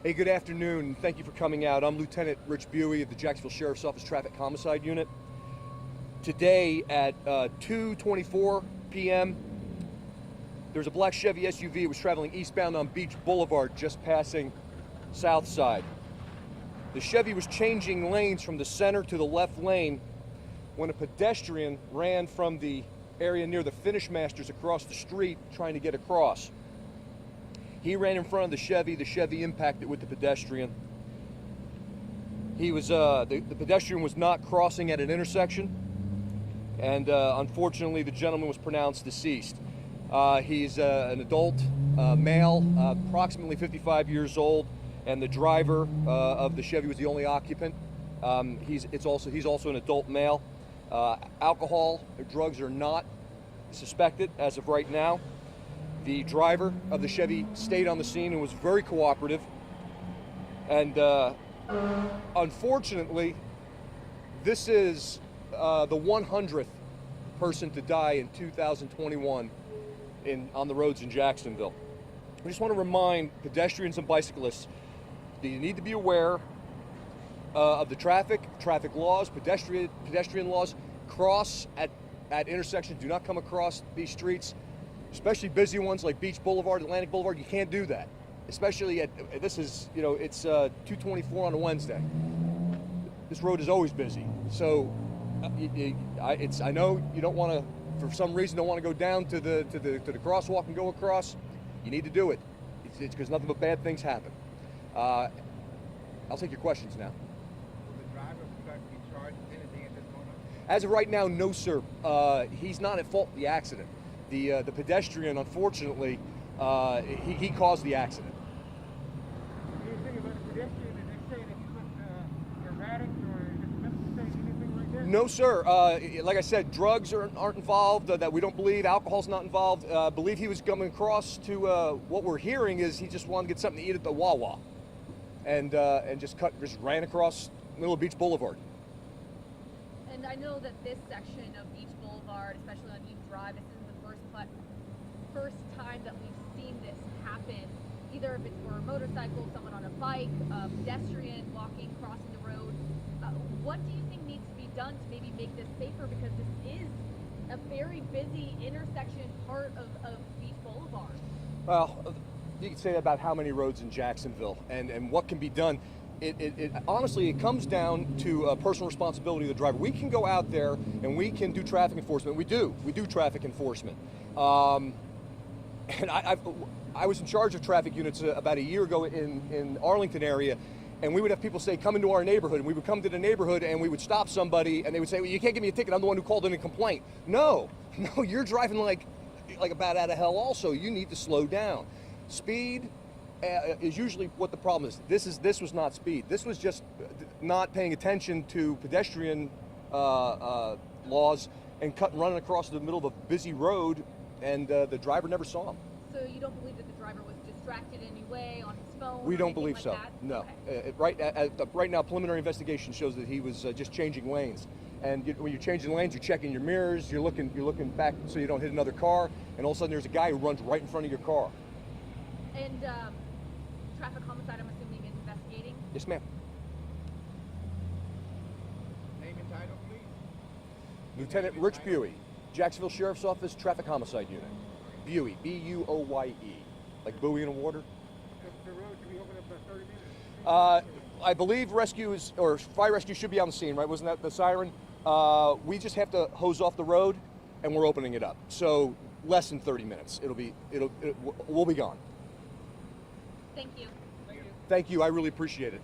Hey, good afternoon. Thank you for coming out. I'm Lieutenant Rich Buey of the Jacksonville Sheriff's Office Traffic Homicide Unit. Today at 2:24 p.m., there's a black Chevy SUV. It was traveling eastbound on Beach Boulevard, just passing south side. The Chevy was changing lanes from the center to the left lane when a pedestrian ran from the area near the Finish Masters across the street trying to get across. He ran in front of the Chevy impacted with the pedestrian. He was, the pedestrian was not crossing at an intersection, and unfortunately the gentleman was pronounced deceased. He's an adult male, approximately 55 years old, and the driver of the Chevy was the only occupant. He's also an adult male. Alcohol or drugs are not suspected as of right now. The driver of the Chevy stayed on the scene and was very cooperative. And unfortunately, this is the 100th person to die in 2021 on the roads in Jacksonville. I just want to remind pedestrians and bicyclists that you need to be aware of the traffic laws, pedestrian laws. Cross at intersections. Do not come across these streets, especially busy ones like Beach Boulevard, Atlantic Boulevard. You can't do that, especially this is, it's 2:24 on a Wednesday. This road is always busy. So I know you don't want to, for some reason, don't want to go down to the crosswalk and go across. You need to do it. It's because nothing but bad things happen. I'll take your questions now. As of right now, no, sir. He's not at fault for the accident. The pedestrian, unfortunately, he caused the accident. Anything about the pedestrian? Did they say that he was erratic or anything like that? No, sir. Like I said, drugs aren't involved. That we don't believe. Alcohol's not involved. Believe he was coming across to. What we're hearing is he just wanted to get something to eat at the Wawa, and just ran across the middle of Beach Boulevard. And I know that this section of Beach Boulevard, especially on East Drive, this isn't the first time that we've seen this happen. Either if it's for a motorcycle, someone on a bike, a pedestrian walking, crossing the road. What do you think needs to be done to maybe make this safer? Because this is a very busy intersection part of Beach Boulevard. Well, you can say that about how many roads in Jacksonville, and what can be done. Honestly, it comes down to personal responsibility of the driver. We can go out there and we can do traffic enforcement. We do traffic enforcement. And I was in charge of traffic units about a year ago in Arlington area, and we would have people say, come into our neighborhood. And we would come to the neighborhood and we would stop somebody and they would say, well, you can't give me a ticket. I'm the one who called in a complaint. No, you're driving like a bat out of hell also. You need to slow down. Speed is usually what the problem is. This was not speed. This was just not paying attention to pedestrian laws and running across the middle of a busy road, and the driver never saw him. So you don't believe that the driver was distracted in any way on his phone? We don't believe like so. That? No. Okay. Right now, preliminary investigation shows that he was just changing lanes. And when you're changing lanes, you're checking your mirrors. You're looking back so you don't hit another car. And all of a sudden, there's a guy who runs right in front of your car. And traffic homicide, I'm assuming, is investigating? Yes, ma'am. Name and title, please. Lieutenant Rich Buey, Jacksonville Sheriff's Office Traffic Homicide Unit. Buey, B-U-O-Y-E, like buoy in the water. The road should be open up for 30 minutes. I believe fire rescue should be on the scene, right? Wasn't that the siren? We just have to hose off the road, and we're opening it up. So less than 30 minutes. We'll be gone. Thank you. Thank you. I really appreciate it.